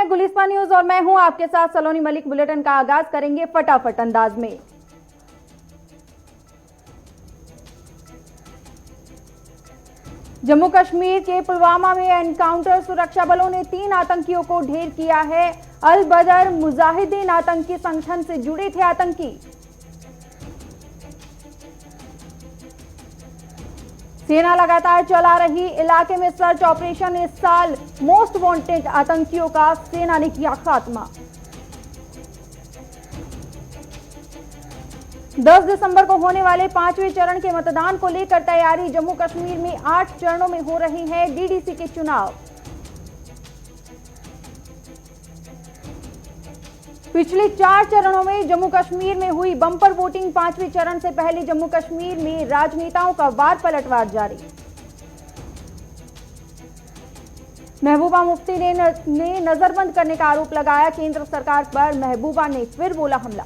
गुलिस्ता news और मैं हूं आपके साथ सलोनी मलिक। बुलेटिन का आगाज करेंगे फटाफट अंदाज में। जम्मू कश्मीर के पुलवामा में एनकाउंटर, सुरक्षा बलों ने 3 आतंकियों को ढेर किया है। अल बदर मुजाहिदीन आतंकी संगठन से जुड़े थे आतंकी। सेना लगातार चला रही इलाके में सर्च ऑपरेशन। इस साल मोस्ट वांटेड आतंकियों का सेना ने किया खात्मा। 10 दिसंबर को होने वाले 5वें चरण के मतदान को लेकर तैयारी। जम्मू कश्मीर में 8 चरणों में हो रहे हैं डीडीसी के चुनाव। पिछले 4 चरणों में जम्मू कश्मीर में हुई बम्पर वोटिंग। 5वें चरण से पहले जम्मू कश्मीर में राजनेताओं का वार पलटवार जारी। महबूबा मुफ्ती ने नजरबंद करने का आरोप लगाया केंद्र सरकार पर। महबूबा ने फिर बोला हमला।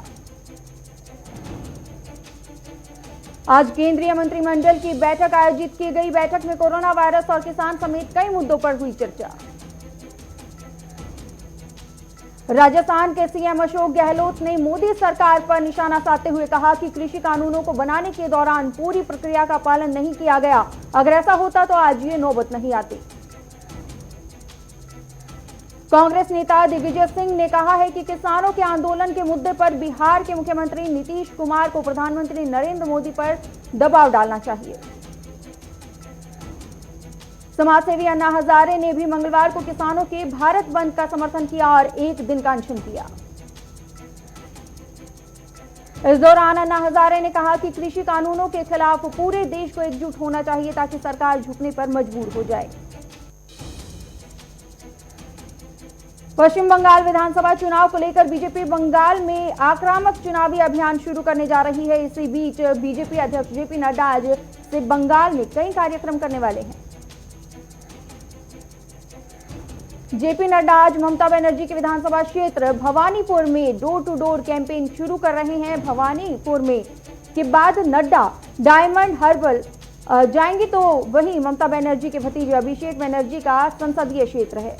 आज केंद्रीय मंत्रिमंडल की बैठक आयोजित की गई। बैठक में कोरोना वायरस और किसान समेत कई मुद्दों पर हुई चर्चा। राजस्थान के सीएम अशोक गहलोत ने मोदी सरकार पर निशाना साधते हुए कहा कि कृषि कानूनों को बनाने के दौरान पूरी प्रक्रिया का पालन नहीं किया गया। अगर ऐसा होता तो आज ये नौबत नहीं आती। कांग्रेस नेता दिग्विजय सिंह ने कहा है कि किसानों के आंदोलन के मुद्दे पर बिहार के मुख्यमंत्री नीतीश कुमार को प्रधानमंत्री नरेंद्र मोदी पर दबाव डालना चाहिए। समाजसेवी अन्ना हजारे ने भी मंगलवार को किसानों के भारत बंद का समर्थन किया और 1 दिन का अनशन किया। इस दौरान अन्ना हजारे ने कहा कि कृषि कानूनों के खिलाफ पूरे देश को एकजुट होना चाहिए ताकि सरकार झुकने पर मजबूर हो जाए। पश्चिम बंगाल विधानसभा चुनाव को लेकर बीजेपी बंगाल में आक्रामक चुनावी अभियान शुरू करने जा रही है। इसी बीच बीजेपी अध्यक्ष जेपी नड्डा आज से बंगाल में कई कार्यक्रम करने वाले हैं। जेपी नड्डा आज ममता बनर्जी के विधानसभा क्षेत्र भवानीपुर में डोर टू डोर कैंपेन शुरू कर रहे हैं। भवानीपुर में के बाद नड्डा डायमंड हर्बल जाएंगे तो वहीं ममता बनर्जी के भतीजे अभिषेक बनर्जी का संसदीय क्षेत्र है।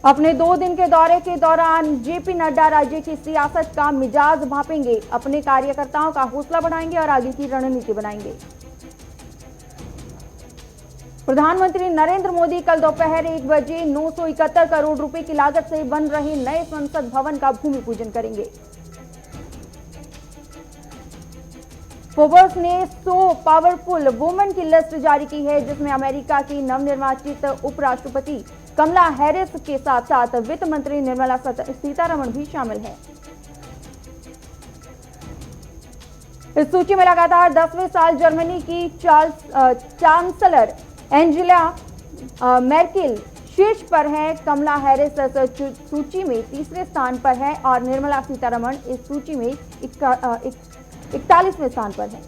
अपने 2 दिन के दौरे के दौरान जेपी नड्डा राज्य की सियासत का मिजाज भापेंगे, अपने कार्यकर्ताओं का हौसला बढ़ाएंगे और आगे की रणनीति बनाएंगे। प्रधानमंत्री नरेंद्र मोदी कल दोपहर 1 बजे 971 करोड़ रुपए की लागत से बन रहे नए संसद भवन का भूमि पूजन करेंगे। फोर्ब्स ने 100 पावरफुल वुमेन की लिस्ट जारी की है, जिसमें अमेरिका की नवनिर्वाचित उपराष्ट्रपति कमला हैरिस के साथ साथ वित्त मंत्री निर्मला सीतारमण भी शामिल है। इस सूची में लगातार 10वें साल जर्मनी की चांसलर एंजेला मेर्केल शीर्ष पर है। कमला हैरिस सूची में 3रे स्थान पर है और निर्मला सीतारमण इस सूची में 41वें स्थान पर है।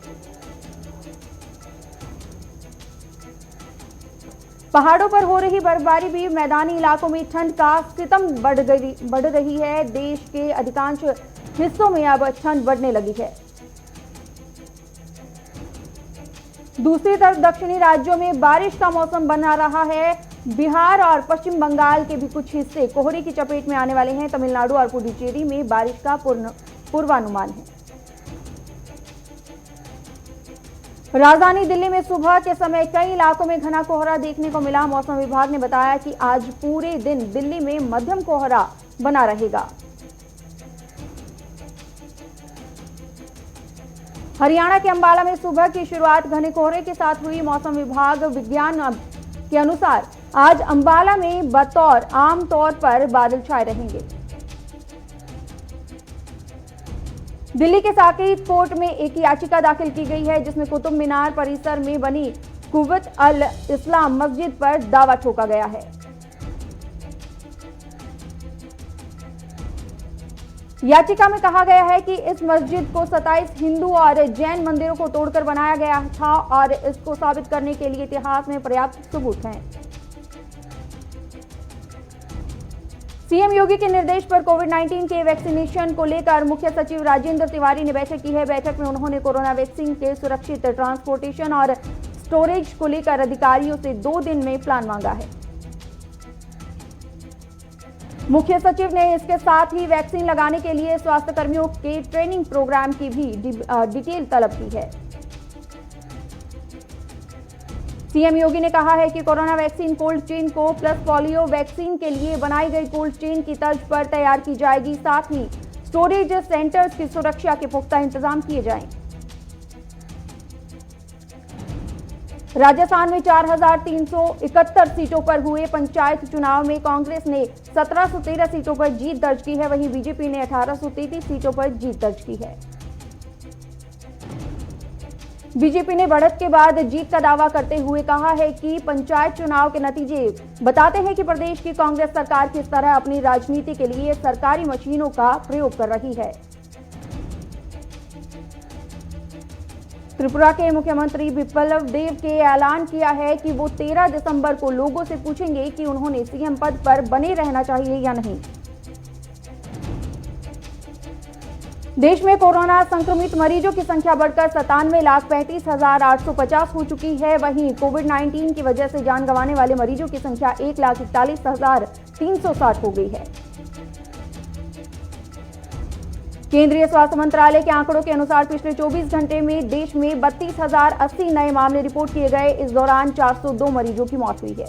पहाड़ों पर हो रही बर्फबारी भी मैदानी इलाकों में ठंड का सितम बढ़ रही है। देश के अधिकांश हिस्सों में अब ठंड बढ़ने लगी है। दूसरी तरफ दक्षिणी राज्यों में बारिश का मौसम बना रहा है। बिहार और पश्चिम बंगाल के भी कुछ हिस्से कोहरे की चपेट में आने वाले हैं। तमिलनाडु और पुडुचेरी में बारिश का पूर्वानुमान है। राजधानी दिल्ली में सुबह के समय कई इलाकों में घना कोहरा देखने को मिला। मौसम विभाग ने बताया कि आज पूरे दिन दिल्ली में मध्यम कोहरा बना रहेगा। हरियाणा के अंबाला में सुबह की शुरुआत घने कोहरे के साथ हुई। मौसम विभाग विज्ञान के अनुसार आज अंबाला में बतौर आम तौर पर बादल छाए रहेंगे। दिल्ली के साकेत कोर्ट में एक याचिका दाखिल की गई है, जिसमें कुतुब मीनार परिसर में बनी कुव्वत अल इस्लाम मस्जिद पर दावा ठोका गया है। याचिका में कहा गया है कि इस मस्जिद को 27 हिंदू और जैन मंदिरों को तोड़कर बनाया गया था और इसको साबित करने के लिए इतिहास में पर्याप्त सबूत हैं। सीएम योगी के निर्देश पर कोविड-19 के वैक्सीनेशन को लेकर मुख्य सचिव राजेंद्र तिवारी ने बैठक की है। बैठक में उन्होंने कोरोना वैक्सीन के सुरक्षित ट्रांसपोर्टेशन और स्टोरेज को लेकर अधिकारियों से 2 दिन में प्लान मांगा है। मुख्य सचिव ने इसके साथ ही वैक्सीन लगाने के लिए स्वास्थ्य कर्मियों के ट्रेनिंग प्रोग्राम की भी डिटेल तलब की है। सीएम योगी ने कहा है कि कोरोना वैक्सीन कोल्ड चेन को प्लस पोलियो वैक्सीन के लिए बनाई गई कोल्ड चेन की तर्ज पर तैयार की जाएगी। साथ ही स्टोरेज सेंटर्स की सुरक्षा के पुख्ता इंतजाम किए जाएं। राजस्थान में 4,371 सीटों पर हुए पंचायत चुनाव में कांग्रेस ने 1713 सीटों पर जीत दर्ज की है, वहीं बीजेपी ने 1833 सीटों पर जीत दर्ज की है। बीजेपी ने बढ़त के बाद जीत का दावा करते हुए कहा है कि पंचायत चुनाव के नतीजे बताते हैं कि प्रदेश की कांग्रेस सरकार किस तरह अपनी राजनीति के लिए सरकारी मशीनों का प्रयोग कर रही है। त्रिपुरा के मुख्यमंत्री बिप्लब देब के ऐलान किया है कि वो 13 दिसंबर को लोगों से पूछेंगे कि उन्होंने सीएम पद पर बने रहना चाहिए या नहीं। देश में कोरोना संक्रमित मरीजों की संख्या बढ़कर 97,35,850 हो चुकी है। वहीं कोविड-19 की वजह से जान गंवाने वाले मरीजों की संख्या 1,41,360 हो गई है। केंद्रीय स्वास्थ्य मंत्रालय के आंकड़ों के अनुसार पिछले 24 घंटे में देश में 32,080 नए मामले रिपोर्ट किए गए। इस दौरान 402 मरीजों की मौत हुई है।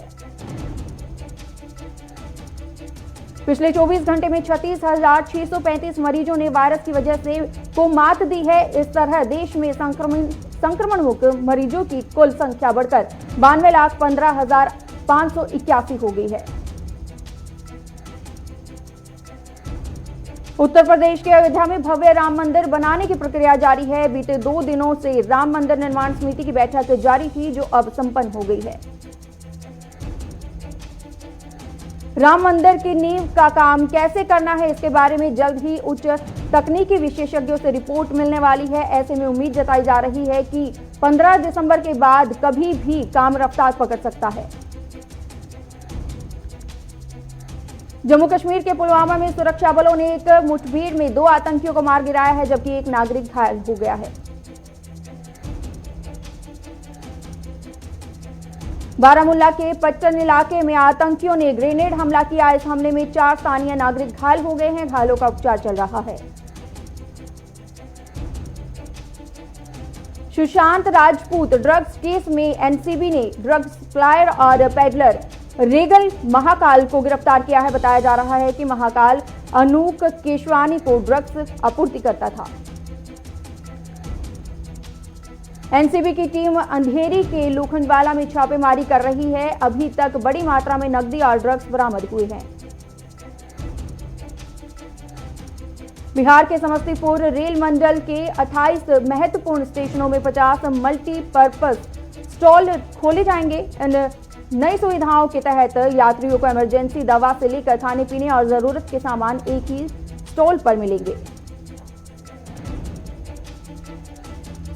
पिछले 24 घंटे में 36,635 मरीजों ने वायरस की वजह से को मात दी है। इस तरह देश में संक्रमण मुक्त मरीजों की कुल संख्या बढ़कर 92,15,581 हो गई है। उत्तर प्रदेश के अयोध्या में भव्य राम मंदिर बनाने की प्रक्रिया जारी है। बीते 2 दिनों से राम मंदिर निर्माण समिति की बैठक जारी थी, जो अब संपन्न हो गई है। राम मंदिर की नींव का काम कैसे करना है, इसके बारे में जल्द ही उच्च तकनीकी विशेषज्ञों से रिपोर्ट मिलने वाली है। ऐसे में उम्मीद जताई जा रही है कि 15 दिसंबर के बाद कभी भी काम रफ्तार पकड़ सकता है। जम्मू कश्मीर के पुलवामा में सुरक्षा बलों ने एक मुठभेड़ में 2 आतंकियों को मार गिराया है, जबकि एक नागरिक घायल हो गया है। बारामूला के पट्टन इलाके में आतंकियों ने ग्रेनेड हमला किया। इस हमले में 4 स्थानीय नागरिक घायल हो गए हैं। घायलों का उपचार चल रहा है। सुशांत राजपूत ड्रग्स केस में एनसीबी ने ड्रग्स सप्लायर और पेडलर रेगल महाकाल को गिरफ्तार किया है। बताया जा रहा है कि महाकाल अनूक केशवानी को ड्रग्स आपूर्ति करता था। एनसीबी की टीम अंधेरी के लोखंडवाला में छापेमारी कर रही है। अभी तक बड़ी मात्रा में नकदी और ड्रग्स बरामद हुए हैं। बिहार के समस्तीपुर रेल मंडल के 28 महत्वपूर्ण स्टेशनों में 50 मल्टीपर्पज स्टॉल खोले जाएंगे। इन नई सुविधाओं के तहत यात्रियों को इमरजेंसी दवा से लेकर खाने पीने और जरूरत के सामान एक ही स्टॉल पर मिलेंगे।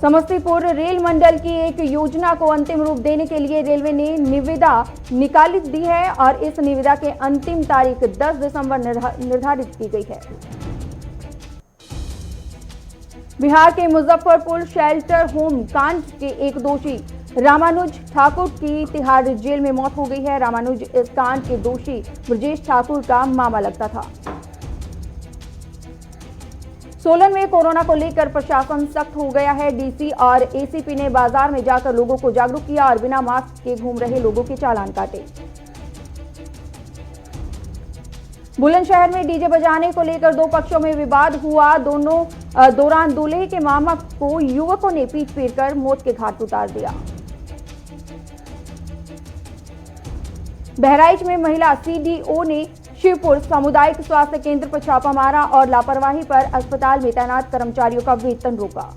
समस्तीपुर रेल मंडल की एक योजना को अंतिम रूप देने के लिए रेलवे ने निविदा निकाली दी है और इस निविदा के अंतिम तारीख 10 दिसंबर निर्धारित की गई है। बिहार के मुजफ्फरपुर शेल्टर होम कांड के एक दोषी रामानुज ठाकुर की तिहाड़ जेल में मौत हो गई है। रामानुज इस कांड के दोषी ब्रजेश ठाकुर का मामा लगता था। सोलन में कोरोना को लेकर प्रशासन सख्त हो गया है। डीसी और एसीपी ने बाजार में जाकर लोगों को जागरूक किया और बिना मास्क के घूम रहे लोगों के चालान काटे। बुलंदशहर में डीजे बजाने को लेकर 2 पक्षों में विवाद हुआ। दौरान दूल्हे के मामा को युवकों ने पीट पीटकर मौत के घाट उतार दिया। बहराइच में महिला सीडीओ ने शिवपुर सामुदायिक स्वास्थ्य केंद्र पर छापा मारा और लापरवाही पर अस्पताल में तैनात कर्मचारियों का वेतन रोका।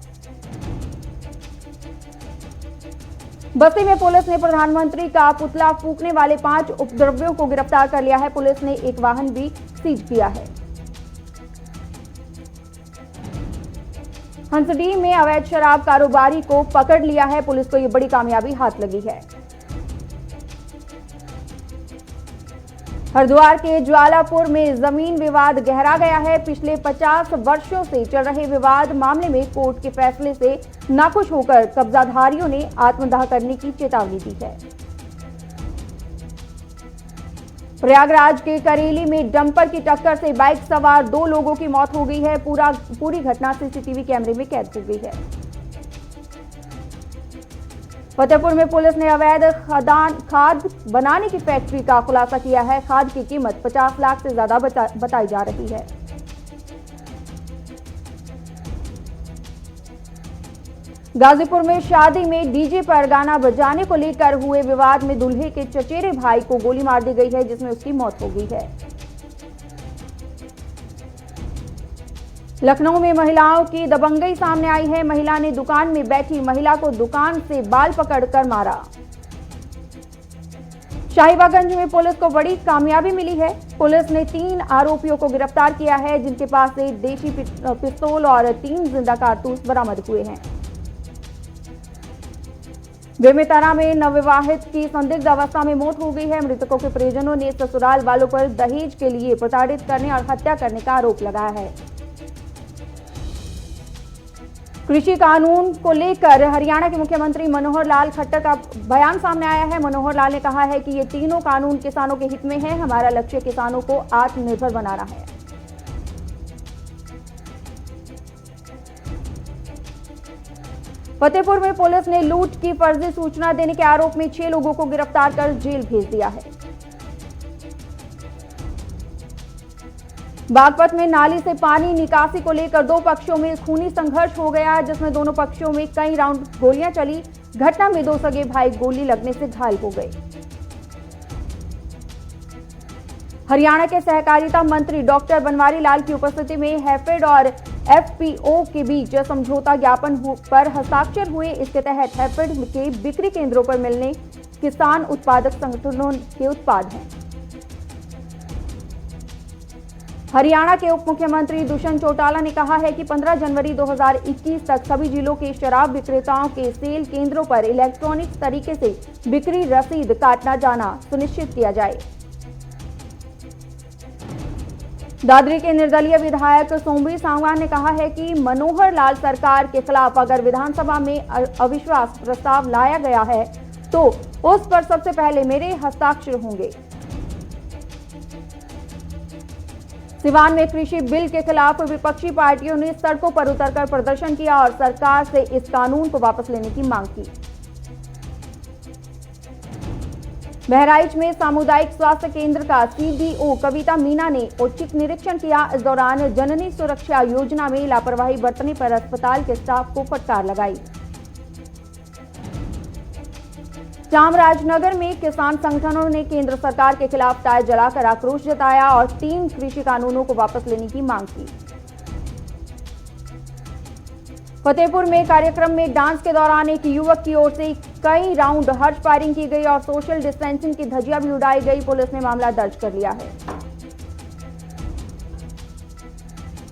बस्ती में पुलिस ने प्रधानमंत्री का पुतला फूंकने वाले 5 उपद्रवियों को गिरफ्तार कर लिया है। पुलिस ने एक वाहन भी सीज किया है। हंसडीह में अवैध शराब कारोबारी को पकड़ लिया है। पुलिस को यह बड़ी कामयाबी हाथ लगी है। हरिद्वार के ज्वालापुर में जमीन विवाद गहरा गया है। पिछले 50 वर्षों से चल रहे विवाद मामले में कोर्ट के फैसले से नाखुश होकर कब्जाधारियों ने आत्मदाह करने की चेतावनी दी है। प्रयागराज के करेली में डंपर की टक्कर से बाइक सवार 2 लोगों की मौत हो गई है। पूरी घटना सीसीटीवी कैमरे में कैद हो गई है। फतेहपुर में पुलिस ने अवैध खाद बनाने की फैक्ट्री का खुलासा किया है। खाद की कीमत 50 लाख से ज्यादा बताई जा रही है। गाजीपुर में शादी में डीजे पर गाना बजाने को लेकर हुए विवाद में दूल्हे के चचेरे भाई को गोली मार दी गई है, जिसमें उसकी मौत हो गई है। लखनऊ में महिलाओं की दबंगई सामने आई है। महिला ने दुकान में बैठी महिला को दुकान से बाल पकड़कर मारा। शाहीबागंज में पुलिस को बड़ी कामयाबी मिली है। पुलिस ने 3 आरोपियों को गिरफ्तार किया है, जिनके पास से देशी पिस्तौल और 3 जिंदा कारतूस बरामद हुए हैं। बेमेतरा में नवविवाहित की संदिग्ध अवस्था में मौत हो गई है। मृतकों के परिजनों ने ससुराल वालों पर दहेज के लिए प्रताड़ित करने और हत्या करने का आरोप लगाया है। कृषि कानून को लेकर हरियाणा के मुख्यमंत्री मनोहर लाल खट्टर का बयान सामने आया है। मनोहर लाल ने कहा है कि ये तीनों कानून किसानों के हित में है। हमारा लक्ष्य किसानों को आत्मनिर्भर बनाना है। फतेहपुर में पुलिस ने लूट की फर्जी सूचना देने के आरोप में 6 लोगों को गिरफ्तार कर जेल भेज दिया है। बागपत में नाली से पानी निकासी को लेकर 2 पक्षों में खूनी संघर्ष हो गया, जिसमें दोनों पक्षों में कई राउंड गोलियां चली। घटना में 2 सगे भाई गोली लगने से घायल हो गए। हरियाणा के सहकारिता मंत्री डॉक्टर बनवारी लाल की उपस्थिति में हैफेड और एफपीओ के बीच समझौता ज्ञापन पर हस्ताक्षर हुए। इसके तहत हैफेड के बिक्री केंद्रों पर मिलने किसान उत्पादक संगठनों के उत्पाद हैं। हरियाणा के उप मुख्यमंत्री दुष्यंत चौटाला ने कहा है कि 15 जनवरी 2021 तक सभी जिलों के शराब विक्रेताओं के सेल केंद्रों पर इलेक्ट्रॉनिक तरीके से बिक्री रसीद काटना जाना सुनिश्चित किया जाए। दादरी के निर्दलीय विधायक सोमवीर सांगवान ने कहा है कि मनोहर लाल सरकार के खिलाफ अगर विधानसभा में अविश्वास प्रस्ताव लाया गया है तो उस पर सबसे पहले मेरे हस्ताक्षर होंगे। सिवान में कृषि बिल के खिलाफ विपक्षी पार्टियों ने सड़कों पर उतरकर प्रदर्शन किया और सरकार से इस कानून को वापस लेने की मांग की। बहराइच में सामुदायिक स्वास्थ्य केंद्र का सीडीओ कविता मीना ने औचक निरीक्षण किया। इस दौरान जननी सुरक्षा योजना में लापरवाही बरतने पर अस्पताल के स्टाफ को फटकार लगाई। चामराजनगर में किसान संगठनों ने केंद्र सरकार के खिलाफ टायर जलाकर आक्रोश जताया और 3 कृषि कानूनों को वापस लेने की मांग की। फतेहपुर में कार्यक्रम में डांस के दौरान एक युवक की ओर से कई राउंड हर्ष फायरिंग की गई और सोशल डिस्टेंसिंग की धज्जियां भी उड़ाई गई। पुलिस ने मामला दर्ज कर लिया है।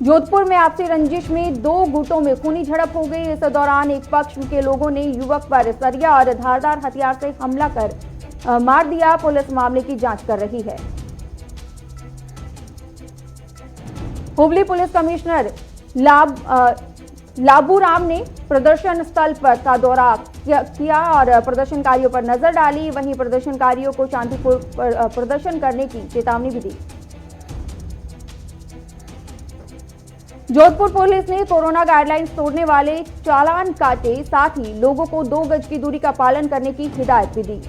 जोधपुर में आपसी रंजिश में 2 गुटों में खूनी झड़प हो गई। इस दौरान एक पक्ष के लोगों ने युवक पर सरिया और धारदार हथियार से हमला कर मार दिया। पुलिस मामले की जांच कर रही है। हुबली पुलिस कमिश्नर लाबूराम ने प्रदर्शन स्थल पर का दौरा किया और प्रदर्शनकारियों पर नजर डाली। वहीं प्रदर्शनकारियों को शांतिपूर्ण प्रदर्शन करने की चेतावनी भी दी। जोधपुर पुलिस ने कोरोना गाइडलाइंस तोड़ने वाले चालान काटे, साथ ही लोगों को 2 गज की दूरी का पालन करने की हिदायत भी दी।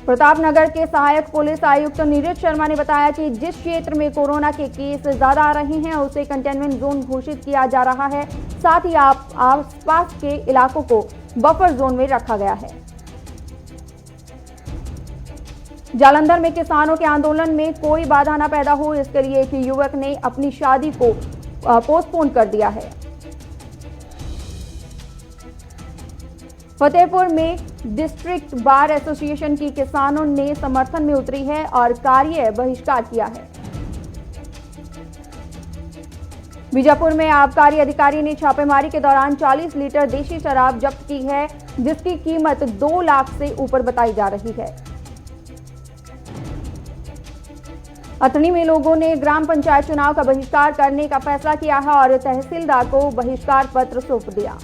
प्रतापनगर के सहायक पुलिस आयुक्त नीरज शर्मा ने बताया कि जिस क्षेत्र में कोरोना के केस ज्यादा आ रहे हैं उसे कंटेनमेंट जोन घोषित किया जा रहा है। साथ ही आसपास के इलाकों को बफर जोन में रखा गया है। जालंधर में किसानों के आंदोलन में कोई बाधा न पैदा हो, इसके लिए एक युवक ने अपनी शादी को पोस्टपोन कर दिया है। फतेहपुर में डिस्ट्रिक्ट बार एसोसिएशन की किसानों ने समर्थन में उतरी है और कार्य बहिष्कार किया है। बीजापुर में आबकारी अधिकारी ने छापेमारी के दौरान 40 लीटर देशी शराब जब्त की है, जिसकी कीमत 2 लाख से ऊपर बताई जा रही है। अतनी में लोगों ने ग्राम पंचायत चुनाव का बहिष्कार करने का फैसला किया है और तहसीलदार को बहिष्कार पत्र सौंप दिया।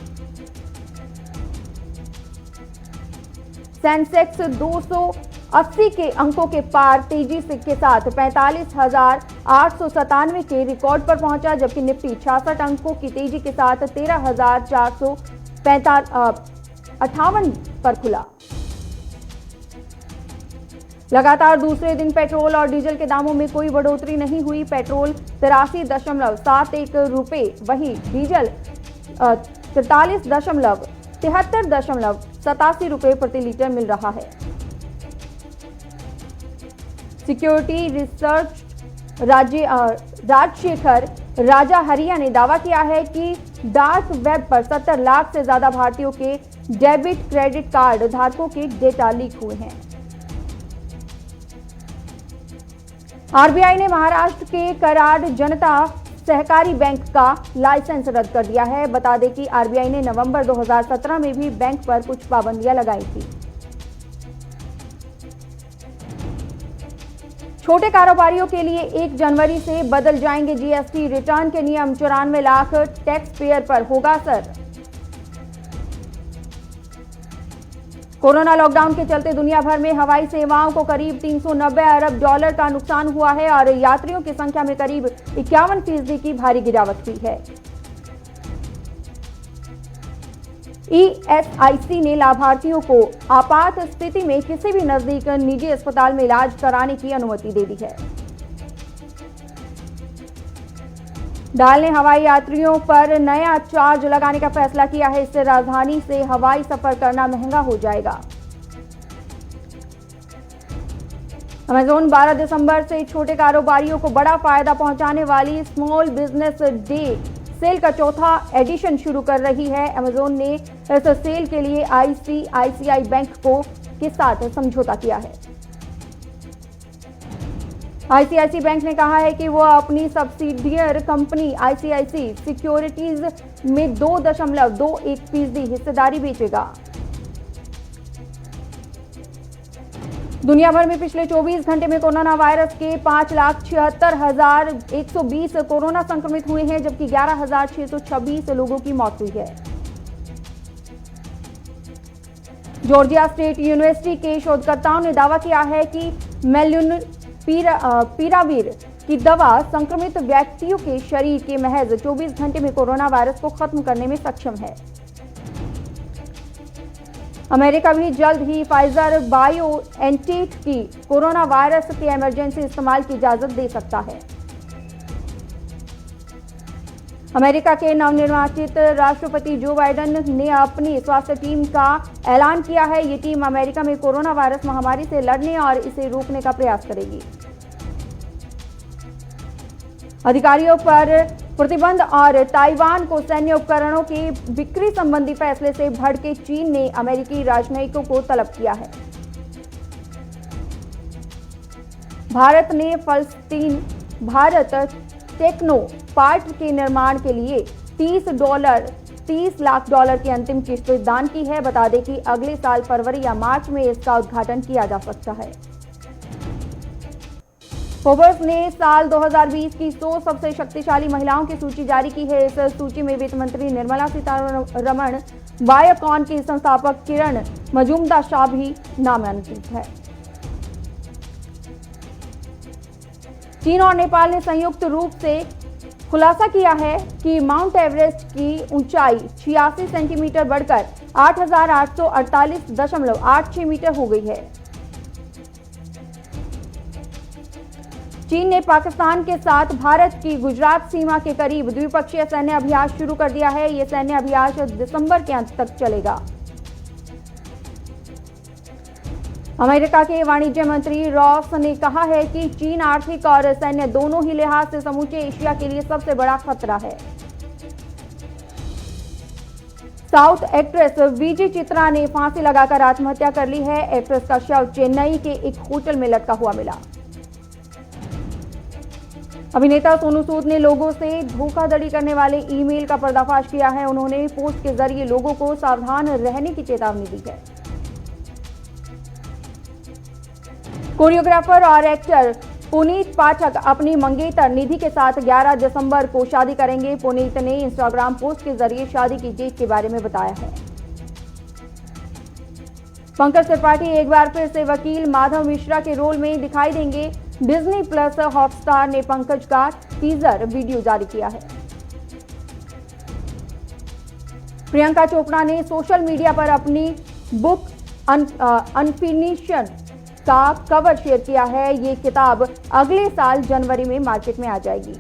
सेंसेक्स 280 के अंकों के पार तेजी से के साथ 45,897 के रिकॉर्ड पर पहुंचा, जबकि निफ्टी 66 अंकों की तेजी के साथ 13,458 पर खुला। लगातार दूसरे दिन पेट्रोल और डीजल के दामों में कोई बढ़ोतरी नहीं हुई। पेट्रोल 83.71 रुपए, वहीं डीजल 43.73 रुपए प्रति लीटर मिल रहा है। सिक्योरिटी रिसर्च राजशेखर राजाहरिया ने दावा किया है कि डार्क वेब पर 70 लाख से ज्यादा भारतीयों के डेबिट क्रेडिट कार्ड धारकों के डेटा लीक हुए हैं। आरबीआई ने महाराष्ट्र के कराड जनता सहकारी बैंक का लाइसेंस रद्द कर दिया है। बता दें कि आरबीआई ने नवंबर 2017 में भी बैंक पर कुछ पाबंदियां लगाई थी। छोटे कारोबारियों के लिए 1 जनवरी से बदल जाएंगे जीएसटी रिटर्न के नियम। 94 लाख टैक्स पेयर पर होगा असर। कोरोना लॉकडाउन के चलते दुनिया भर में हवाई सेवाओं को करीब $390 अरब का नुकसान हुआ है और यात्रियों की संख्या में करीब 51% की भारी गिरावट हुई है। ईएसआईसी ने लाभार्थियों को आपात स्थिति में किसी भी नजदीक निजी अस्पताल में इलाज कराने की अनुमति दे दी है। डाल ने हवाई यात्रियों पर नया चार्ज लगाने का फैसला किया है। इससे राजधानी से हवाई सफर करना महंगा हो जाएगा। अमेज़न 12 दिसंबर से छोटे कारोबारियों को बड़ा फायदा पहुंचाने वाली स्मॉल बिजनेस डे सेल का चौथा एडिशन शुरू कर रही है। अमेज़न ने इस सेल के लिए आईसीआईसीआई बैंक के साथ समझौता किया है। आईसीआईसी बैंक ने कहा है कि वह अपनी सब्सिडियर कंपनी आईसीआईसी सिक्योरिटीज में 2.21% हिस्सेदारी बेचेगा। दुनिया भर में पिछले 24 घंटे में कोरोना वायरस के 5,76,120 कोरोना संक्रमित हुए हैं, जबकि 11,626 लोगों की मौत हुई है। जॉर्जिया स्टेट यूनिवर्सिटी के शोधकर्ताओं ने दावा किया है कि मोलनुपिराविर की दवा संक्रमित व्यक्तियों के शरीर के महज 24 घंटे में कोरोना वायरस को खत्म करने में सक्षम है। अमेरिका भी जल्द ही फाइजर बायोएनटेक की कोरोना वायरस के इमरजेंसी इस्तेमाल की इजाजत दे सकता है। अमेरिका के नवनिर्वाचित राष्ट्रपति जो बाइडेन ने अपनी स्वास्थ्य टीम का ऐलान किया है। ये टीम अमेरिका में कोरोना वायरस महामारी से लड़ने और इसे रोकने का प्रयास करेगी। अधिकारियों पर प्रतिबंध और ताइवान को सैन्य उपकरणों की बिक्री संबंधी फैसले से भड़के चीन ने अमेरिकी राजनयिकों को तलब किया है। भारत ने फलस्तीन भारत टेक्नो पार्क के निर्माण के लिए $30 लाख की अंतिम किस्त दान की है। बता दें कि अगले साल फरवरी या मार्च में इसका उद्घाटन किया जा सकता है। फोर्ब्स ने साल 2020 की 100 सबसे शक्तिशाली महिलाओं की सूची जारी की है। इस सूची में वित्त मंत्री निर्मला सीतारमण, बायोकॉन की संस्थापक किरण मजूमदार भी नामांकित है। चीन और नेपाल ने संयुक्त रूप से खुलासा किया है कि माउंट एवरेस्ट की ऊंचाई 86 सेंटीमीटर बढ़कर 8,848.86 मीटर हो गई है। चीन ने पाकिस्तान के साथ भारत की गुजरात सीमा के करीब द्विपक्षीय सैन्य अभ्यास शुरू कर दिया है। यह सैन्य अभ्यास दिसंबर के अंत तक चलेगा। अमेरिका के वाणिज्य मंत्री रॉस ने कहा है कि चीन आर्थिक और सैन्य दोनों ही लिहाज से समूचे एशिया के लिए सबसे बड़ा खतरा है। साउथ एक्ट्रेस वीजी चित्रा ने फांसी लगाकर आत्महत्या कर ली है। एक्ट्रेस का शव चेन्नई के एक होटल में लटका हुआ मिला। अभिनेता सोनू सूद ने लोगों से धोखाधड़ी करने वाले ईमेल का पर्दाफाश किया है। उन्होंने पोस्ट के जरिए लोगों को सावधान रहने की चेतावनी दी है। कोरियोग्राफर और एक्टर पुनीत पाठक अपनी मंगेतर निधि के साथ 11 दिसंबर को शादी करेंगे। पुनीत ने इंस्टाग्राम पोस्ट के जरिए शादी की डेट के बारे में बताया है। पंकज त्रिपाठी एक बार फिर से वकील माधव मिश्रा के रोल में दिखाई देंगे। डिज्नी प्लस हॉटस्टार ने पंकज का टीजर वीडियो जारी किया है। प्रियंका चोपड़ा ने सोशल मीडिया पर अपनी बुक अनफिनिश्ड का कवर शेयर किया है। ये किताब अगले साल जनवरी में मार्केट में आ जाएगी।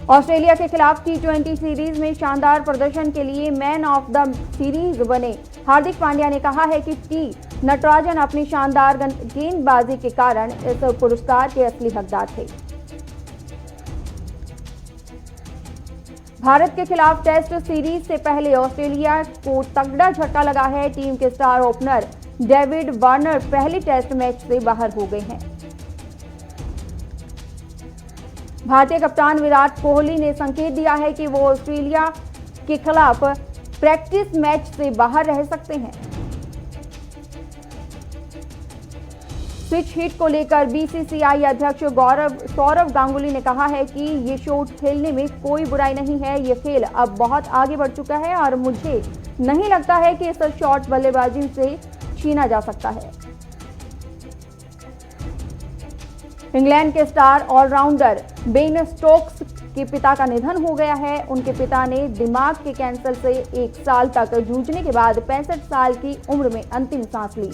ऑस्ट्रेलिया के खिलाफ T20 सीरीज में शानदार प्रदर्शन के लिए मैन ऑफ द सीरीज बने हार्दिक पांड्या ने कहा है कि टी नटराजन अपनी शानदार गेंदबाजी के कारण इस पुरस्कार के असली हकदार थे। भारत के खिलाफ टेस्ट सीरीज से पहले ऑस्ट्रेलिया को तगड़ा झटका लगा है। टीम के स्टार ओपनर डेविड वार्नर पहले टेस्ट मैच से बाहर हो गए हैं। भारतीय कप्तान विराट कोहली ने संकेत दिया है कि वो ऑस्ट्रेलिया के खिलाफ प्रैक्टिस मैच से बाहर रह सकते हैं। स्विच हिट को लेकर बीसीसीआई अध्यक्ष सौरव गांगुली ने कहा है कि ये शॉट खेलने में कोई बुराई नहीं है। ये खेल अब बहुत आगे बढ़ चुका है और मुझे नहीं लगता है कि इस शॉट बल्लेबाजी से छीना जा सकता है। इंग्लैंड के स्टार ऑलराउंडर बेन स्टोक्स के पिता का निधन हो गया है। उनके पिता ने दिमाग के कैंसर से 1 साल तक जूझने के बाद 65 साल की उम्र में अंतिम सांस ली।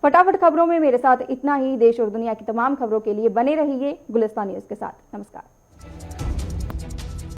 फटाफट खबरों में मेरे साथ इतना ही। देश और दुनिया की तमाम खबरों के लिए बने रहिए गुलिस्तान न्यूज के साथ। नमस्कार।